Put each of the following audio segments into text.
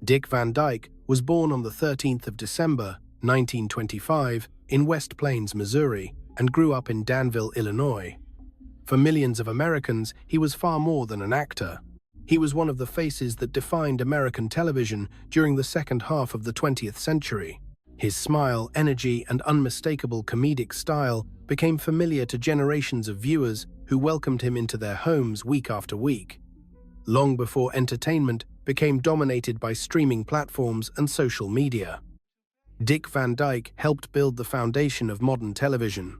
Dick Van Dyke was born on the 13th of December, 1925, in West Plains, Missouri, and grew up in Danville, Illinois. For millions of Americans, he was far more than an actor. He was one of the faces that defined American television during the second half of the 20th century. His smile, energy, and unmistakable comedic style became familiar to generations of viewers who welcomed him into their homes week after week. Long before entertainment became dominated by streaming platforms and social media, Dick Van Dyke helped build the foundation of modern television.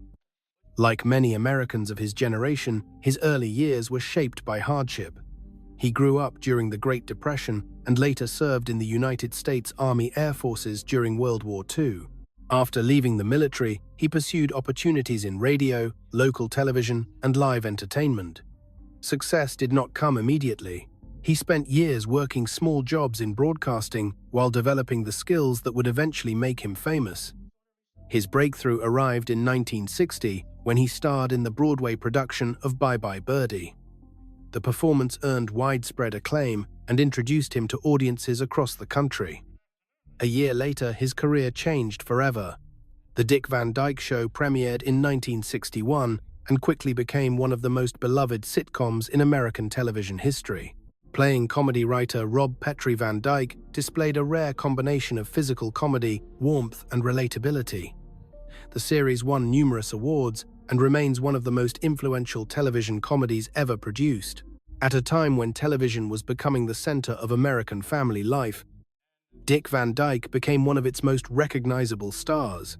Like many Americans of his generation, his early years were shaped by hardship. He grew up during the Great Depression and later served in the United States Army Air Forces during World War II. After leaving the military, he pursued opportunities in radio, local television, and live entertainment. Success did not come immediately. He spent years working small jobs in broadcasting while developing the skills that would eventually make him famous. His breakthrough arrived in 1960 when he starred in the Broadway production of Bye Bye Birdie. The performance earned widespread acclaim and introduced him to audiences across the country. A year later, his career changed forever. The Dick Van Dyke Show premiered in 1961 and quickly became one of the most beloved sitcoms in American television history. Playing comedy writer Rob Petrie, Van Dyke displayed a rare combination of physical comedy, warmth, and relatability. The series won numerous awards and remains one of the most influential television comedies ever produced. At a time when television was becoming the center of American family life, Dick Van Dyke became one of its most recognizable stars.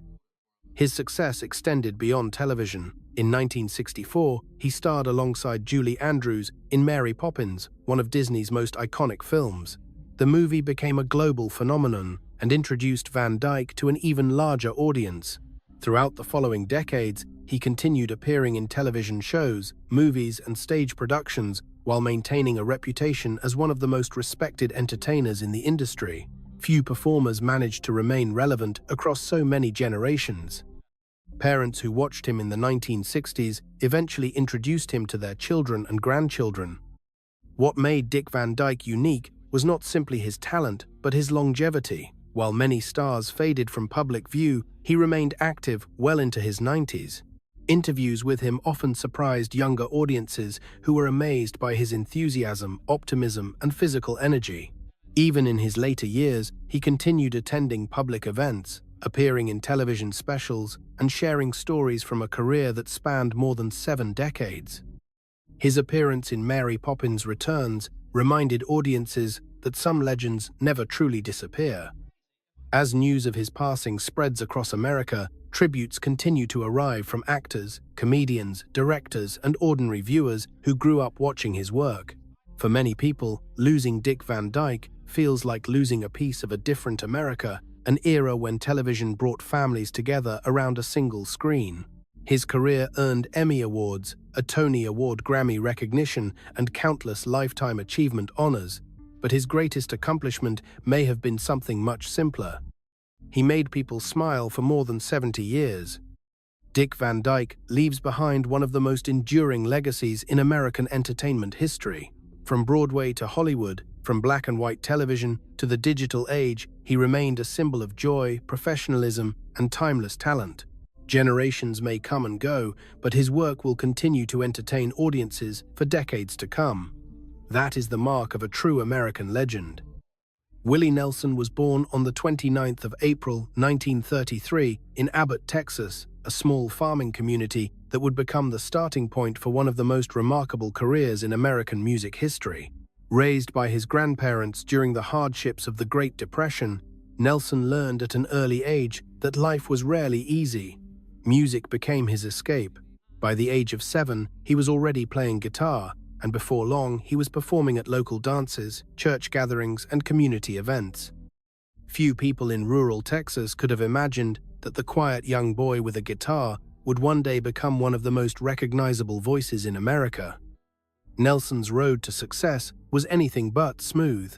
His success extended beyond television. In 1964, he starred alongside Julie Andrews in Mary Poppins, one of Disney's most iconic films. The movie became a global phenomenon and introduced Van Dyke to an even larger audience. Throughout the following decades, he continued appearing in television shows, movies, and stage productions while maintaining a reputation as one of the most respected entertainers in the industry. Few performers managed to remain relevant across so many generations. Parents who watched him in the 1960s eventually introduced him to their children and grandchildren. What made Dick Van Dyke unique was not simply his talent, but his longevity. While many stars faded from public view, he remained active well into his 90s. Interviews with him often surprised younger audiences who were amazed by his enthusiasm, optimism, and physical energy. Even in his later years, he continued attending public events, appearing in television specials, and sharing stories from a career that spanned more than 7 decades. His appearance in Mary Poppins Returns reminded audiences that some legends never truly disappear. As news of his passing spreads across America, tributes continue to arrive from actors, comedians, directors, and ordinary viewers who grew up watching his work. For many people, losing Dick Van Dyke feels like losing a piece of a different America, an era when television brought families together around a single screen. His career earned Emmy Awards, a Tony Award, Grammy recognition, and countless Lifetime Achievement honors, but his greatest accomplishment may have been something much simpler. He made people smile for more than 70 years. Dick Van Dyke leaves behind one of the most enduring legacies in American entertainment history. From Broadway to Hollywood, from black and white television to the digital age, he remained a symbol of joy, professionalism, and timeless talent. Generations may come and go, but his work will continue to entertain audiences for decades to come. That is the mark of a true American legend. Willie Nelson was born on the 29th of April, 1933, in Abbott, Texas, a small farming community that would become the starting point for one of the most remarkable careers in American music history. Raised by his grandparents during the hardships of the Great Depression, Nelson learned at an early age that life was rarely easy. Music became his escape. By the age of 7, he was already playing guitar, and before long, he was performing at local dances, church gatherings, and community events. Few people in rural Texas could have imagined that the quiet young boy with a guitar would one day become one of the most recognizable voices in America. Nelson's road to success was anything but smooth.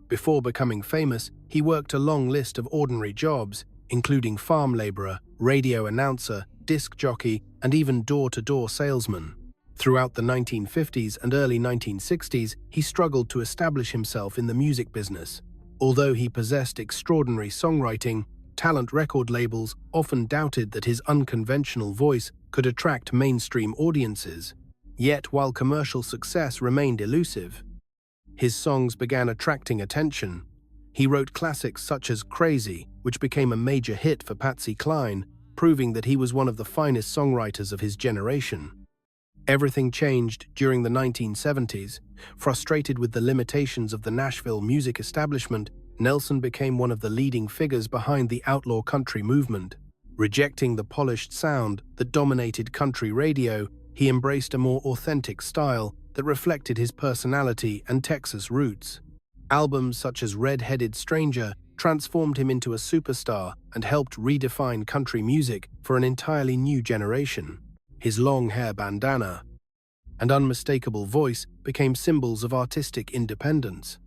Before becoming famous, he worked a long list of ordinary jobs, including farm laborer, radio announcer, disc jockey, and even door-to-door salesman. Throughout the 1950s and early 1960s, he struggled to establish himself in the music business. Although he possessed extraordinary songwriting talent, record labels often doubted that his unconventional voice could attract mainstream audiences. Yet, while commercial success remained elusive, his songs began attracting attention. He wrote classics such as Crazy, which became a major hit for Patsy Cline, proving that he was one of the finest songwriters of his generation. Everything changed during the 1970s. Frustrated with the limitations of the Nashville music establishment, Nelson became one of the leading figures behind the outlaw country movement. Rejecting the polished sound that dominated country radio, he embraced a more authentic style that reflected his personality and Texas roots. Albums such as Red-Headed Stranger transformed him into a superstar and helped redefine country music for an entirely new generation. His long hair bandana and unmistakable voice became symbols of artistic independence.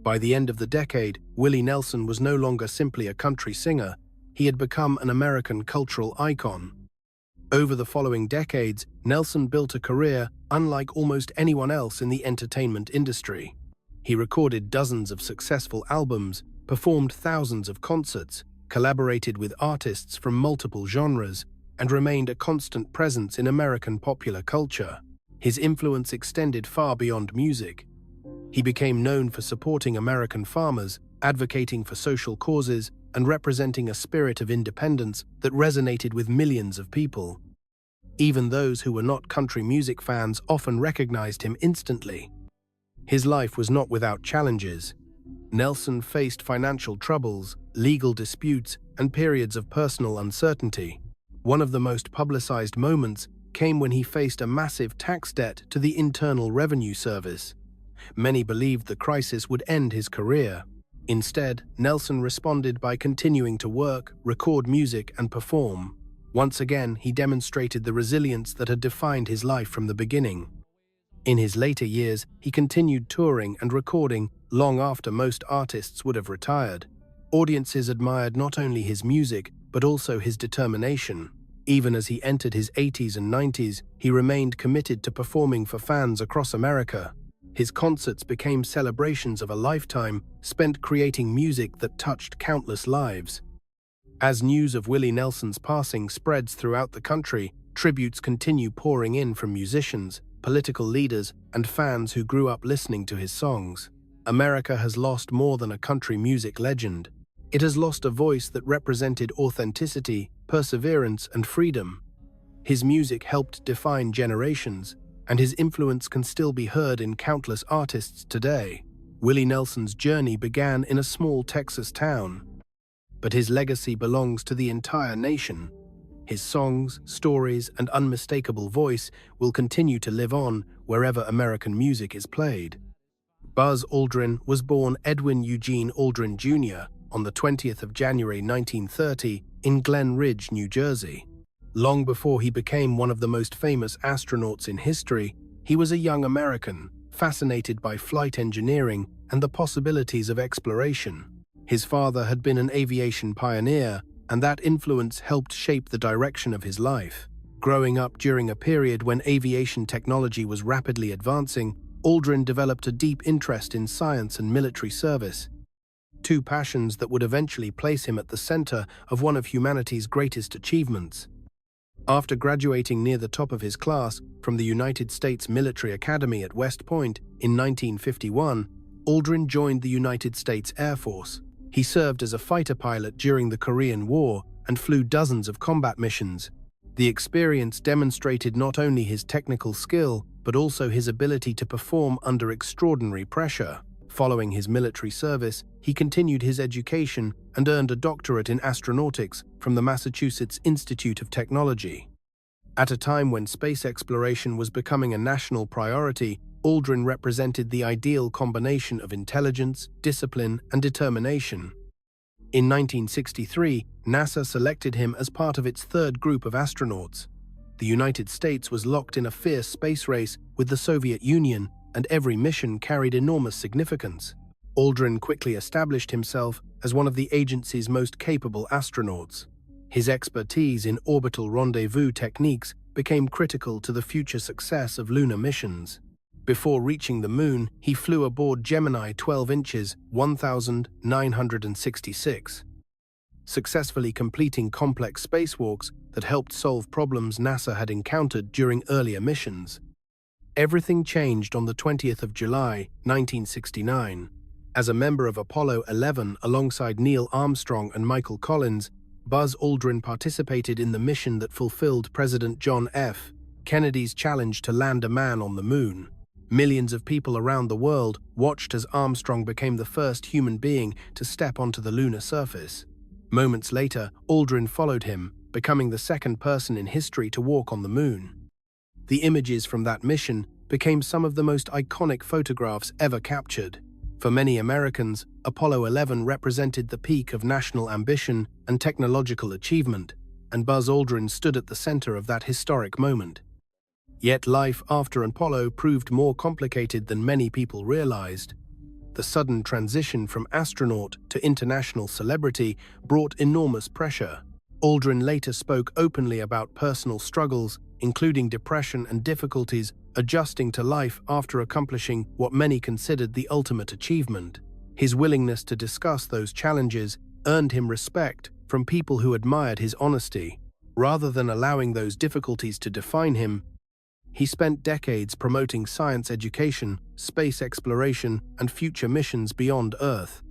By the end of the decade, Willie Nelson was no longer simply a country singer. He had become an American cultural icon. Over the following decades, Nelson built a career unlike almost anyone else in the entertainment industry. He recorded dozens of successful albums, performed thousands of concerts, collaborated with artists from multiple genres, and remained a constant presence in American popular culture. His influence extended far beyond music. He became known for supporting American farmers, advocating for social causes, and representing a spirit of independence that resonated with millions of people. Even those who were not country music fans often recognized him instantly. His life was not without challenges. Nelson faced financial troubles, legal disputes, and periods of personal uncertainty. One of the most publicized moments came when he faced a massive tax debt to the Internal Revenue Service. Many believed the crisis would end his career. Instead, Nelson responded by continuing to work, record music, and perform. Once again, he demonstrated the resilience that had defined his life from the beginning. In his later years, he continued touring and recording long after most artists would have retired. Audiences admired not only his music, but also his determination. Even as he entered his 80s and 90s, he remained committed to performing for fans across America. His concerts became celebrations of a lifetime spent creating music that touched countless lives. As news of Willie Nelson's passing spreads throughout the country, tributes continue pouring in from musicians, political leaders, and fans who grew up listening to his songs. America has lost more than a country music legend. It has lost a voice that represented authenticity, perseverance, and freedom. His music helped define generations, and his influence can still be heard in countless artists today. Willie Nelson's journey began in a small Texas town, but his legacy belongs to the entire nation. His songs, stories, and unmistakable voice will continue to live on wherever American music is played. Buzz Aldrin was born Edwin Eugene Aldrin Jr. on the 20th of January 1930 in Glen Ridge, New Jersey. Long before he became one of the most famous astronauts in history, he was a young American, fascinated by flight engineering and the possibilities of exploration. His father had been an aviation pioneer, and that influence helped shape the direction of his life. Growing up during a period when aviation technology was rapidly advancing, Aldrin developed a deep interest in science and military service, two passions that would eventually place him at the center of one of humanity's greatest achievements. After graduating near the top of his class from the United States Military Academy at West Point in 1951, Aldrin joined the United States Air Force. He served as a fighter pilot during the Korean War and flew dozens of combat missions. The experience demonstrated not only his technical skill, but also his ability to perform under extraordinary pressure. Following his military service, he continued his education and earned a doctorate in astronautics from the Massachusetts Institute of Technology. At a time when space exploration was becoming a national priority, Aldrin represented the ideal combination of intelligence, discipline, and determination. In 1963, NASA selected him as part of its third group of astronauts. The United States was locked in a fierce space race with the Soviet Union, and every mission carried enormous significance. Aldrin quickly established himself as one of the agency's most capable astronauts. His expertise in orbital rendezvous techniques became critical to the future success of lunar missions. Before reaching the moon, he flew aboard Gemini 12 inches 1966, successfully completing complex spacewalks that helped solve problems NASA had encountered during earlier missions. Everything changed on the 20th of July, 1969. As a member of Apollo 11 alongside Neil Armstrong and Michael Collins, Buzz Aldrin participated in the mission that fulfilled President John F. Kennedy's challenge to land a man on the moon. Millions of people around the world watched as Armstrong became the first human being to step onto the lunar surface. Moments later, Aldrin followed him, becoming the second person in history to walk on the moon. The images from that mission became some of the most iconic photographs ever captured. For many Americans, Apollo 11 represented the peak of national ambition and technological achievement, and Buzz Aldrin stood at the center of that historic moment. Yet life after Apollo proved more complicated than many people realized. The sudden transition from astronaut to international celebrity brought enormous pressure. Aldrin later spoke openly about personal struggles, including depression and difficulties adjusting to life after accomplishing what many considered the ultimate achievement. His willingness to discuss those challenges earned him respect from people who admired his honesty. Rather than allowing those difficulties to define him, he spent decades promoting science education, space exploration, and future missions beyond Earth.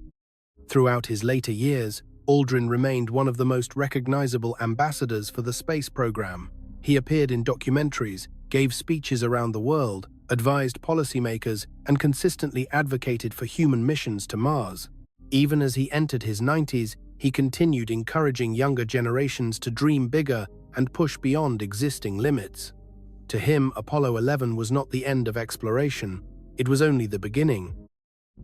Throughout his later years, Aldrin remained one of the most recognizable ambassadors for the space program. He appeared in documentaries, gave speeches around the world, advised policymakers, and consistently advocated for human missions to Mars. Even as he entered his 90s, he continued encouraging younger generations to dream bigger and push beyond existing limits. To him, Apollo 11 was not the end of exploration, it was only the beginning.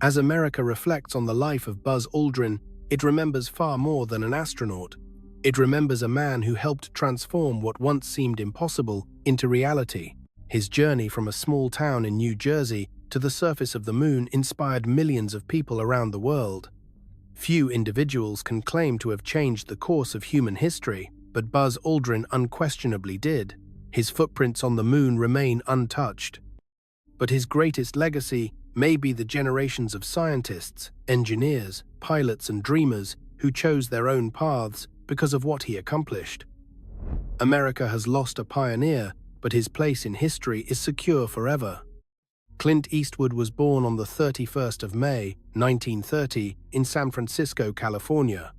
As America reflects on the life of Buzz Aldrin, it remembers far more than an astronaut. It remembers a man who helped transform what once seemed impossible into reality. His journey from a small town in New Jersey to the surface of the moon inspired millions of people around the world. Few individuals can claim to have changed the course of human history, but Buzz Aldrin unquestionably did. His footprints on the moon remain untouched. But his greatest legacy may be the generations of scientists, engineers, pilots, and dreamers who chose their own paths because of what he accomplished. America has lost a pioneer, but his place in history is secure forever. Clint Eastwood was born on the 31st of May, 1930, in San Francisco, California.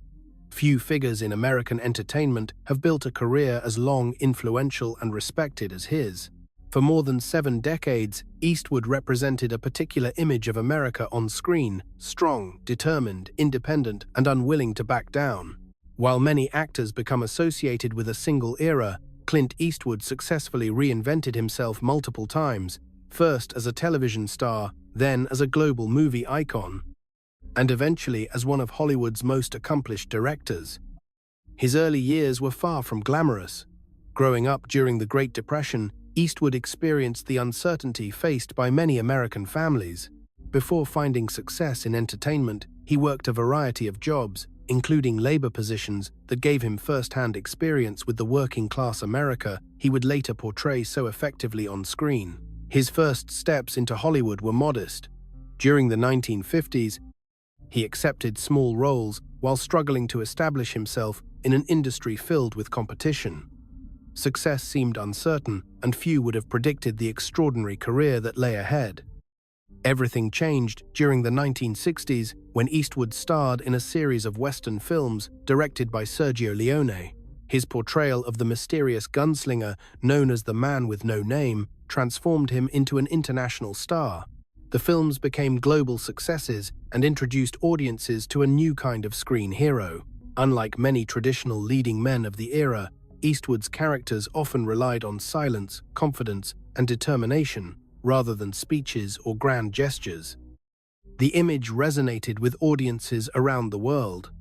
Few figures in American entertainment have built a career as long, influential, and respected as his. For more than 7 decades, Eastwood represented a particular image of America on screen: strong, determined, independent, and unwilling to back down. While many actors become associated with a single era, Clint Eastwood successfully reinvented himself multiple times, first as a television star, then as a global movie icon, and eventually as one of Hollywood's most accomplished directors. His early years were far from glamorous. Growing up during the Great Depression, Eastwood experienced the uncertainty faced by many American families. Before finding success in entertainment, he worked a variety of jobs, including labor positions that gave him first-hand experience with the working-class America he would later portray so effectively on screen. His first steps into Hollywood were modest. During the 1950s, he accepted small roles while struggling to establish himself in an industry filled with competition. Success seemed uncertain, and few would have predicted the extraordinary career that lay ahead. Everything changed during the 1960s when Eastwood starred in a series of Western films directed by Sergio Leone. His portrayal of the mysterious gunslinger known as the Man with No Name transformed him into an international star. The films became global successes and introduced audiences to a new kind of screen hero. Unlike many traditional leading men of the era, Eastwood's characters often relied on silence, confidence, and determination, rather than speeches or grand gestures. The image resonated with audiences around the world.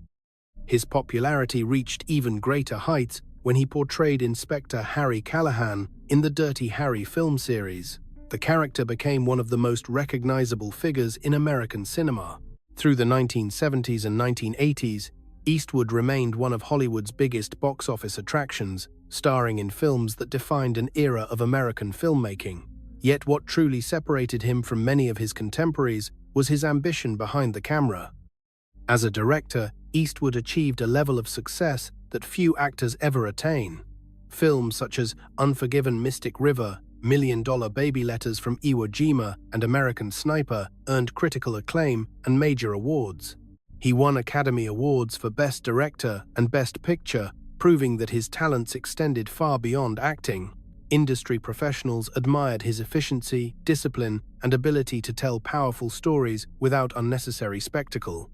His popularity reached even greater heights when he portrayed Inspector Harry Callahan in the Dirty Harry film series. The character became one of the most recognizable figures in American cinema. Through the 1970s and 1980s, Eastwood remained one of Hollywood's biggest box office attractions, starring in films that defined an era of American filmmaking. Yet what truly separated him from many of his contemporaries was his ambition behind the camera. As a director, Eastwood achieved a level of success that few actors ever attain. Films such as Unforgiven, Mystic River, $1 Million Baby Letters from Iwo Jima, and American Sniper earned critical acclaim and major awards. He won Academy Awards for Best Director and Best Picture, proving that his talents extended far beyond acting. Industry professionals admired his efficiency, discipline, and ability to tell powerful stories without unnecessary spectacle.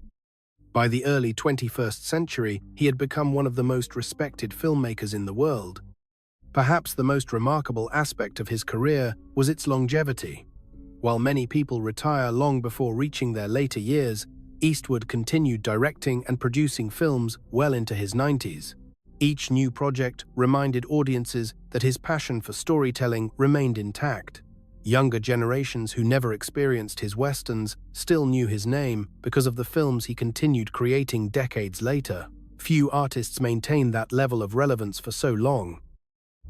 By the early 21st century, he had become one of the most respected filmmakers in the world. Perhaps the most remarkable aspect of his career was its longevity. While many people retire long before reaching their later years, Eastwood continued directing and producing films well into his 90s. Each new project reminded audiences that his passion for storytelling remained intact. Younger generations who never experienced his westerns still knew his name because of the films he continued creating decades later. Few artists maintained that level of relevance for so long.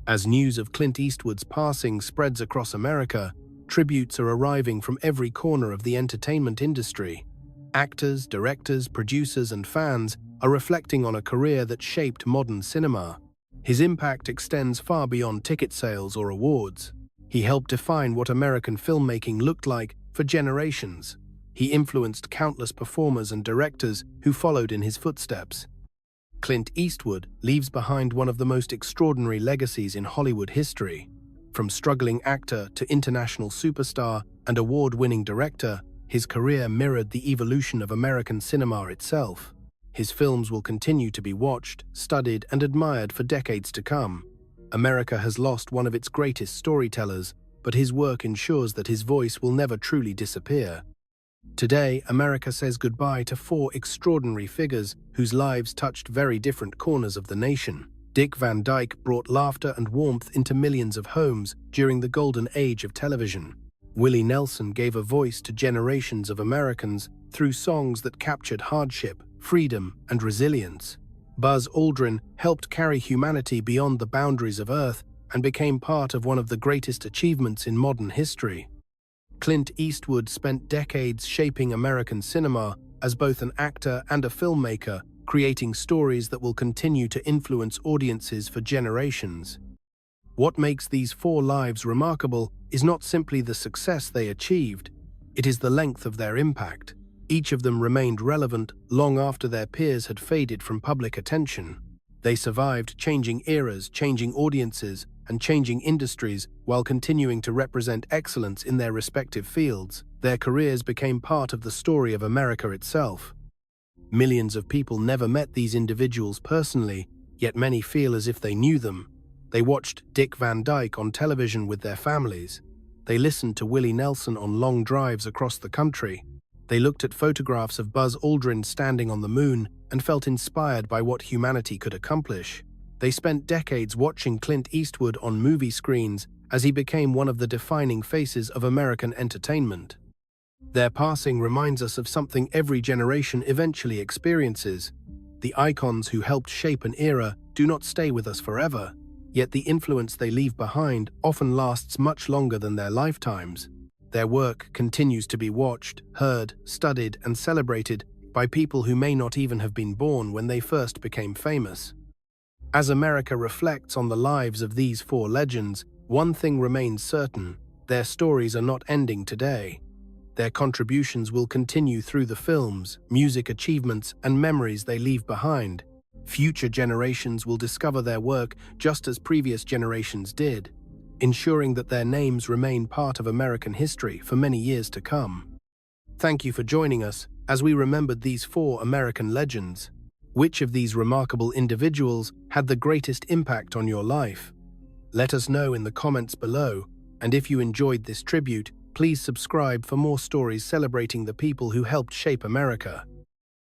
As news of Clint Eastwood's passing spreads across America, tributes are arriving from every corner of the entertainment industry. Actors, directors, producers, and fans are reflecting on a career that shaped modern cinema. His impact extends far beyond ticket sales or awards. He helped define what American filmmaking looked like for generations. He influenced countless performers and directors who followed in his footsteps. Clint Eastwood leaves behind one of the most extraordinary legacies in Hollywood history. From struggling actor to international superstar and award-winning director, his career mirrored the evolution of American cinema itself. His films will continue to be watched, studied, and admired for decades to come. America has lost one of its greatest storytellers, but his work ensures that his voice will never truly disappear. Today, America says goodbye to four extraordinary figures whose lives touched very different corners of the nation. Dick Van Dyke brought laughter and warmth into millions of homes during the golden age of television. Willie Nelson gave a voice to generations of Americans through songs that captured hardship, freedom, and resilience. Buzz Aldrin helped carry humanity beyond the boundaries of Earth and became part of one of the greatest achievements in modern history. Clint Eastwood spent decades shaping American cinema as both an actor and a filmmaker, creating stories that will continue to influence audiences for generations. What makes these four lives remarkable is not simply the success they achieved, it is the length of their impact. Each of them remained relevant long after their peers had faded from public attention. They survived changing eras, changing audiences, and changing industries while continuing to represent excellence in their respective fields. Their careers became part of the story of America itself. Millions of people never met these individuals personally, yet many feel as if they knew them. They watched Dick Van Dyke on television with their families. They listened to Willie Nelson on long drives across the country. They looked at photographs of Buzz Aldrin standing on the moon and felt inspired by what humanity could accomplish. They spent decades watching Clint Eastwood on movie screens as he became one of the defining faces of American entertainment. Their passing reminds us of something every generation eventually experiences. The icons who helped shape an era do not stay with us forever, yet the influence they leave behind often lasts much longer than their lifetimes. Their work continues to be watched, heard, studied, and celebrated by people who may not even have been born when they first became famous. As America reflects on the lives of these four legends, one thing remains certain: their stories are not ending today. Their contributions will continue through the films, music achievements, and memories they leave behind. Future generations will discover their work just as previous generations did, ensuring that their names remain part of American history for many years to come. Thank you for joining us as we remembered these four American legends. Which of these remarkable individuals had the greatest impact on your life? Let us know in the comments below, and if you enjoyed this tribute, please subscribe for more stories celebrating the people who helped shape America.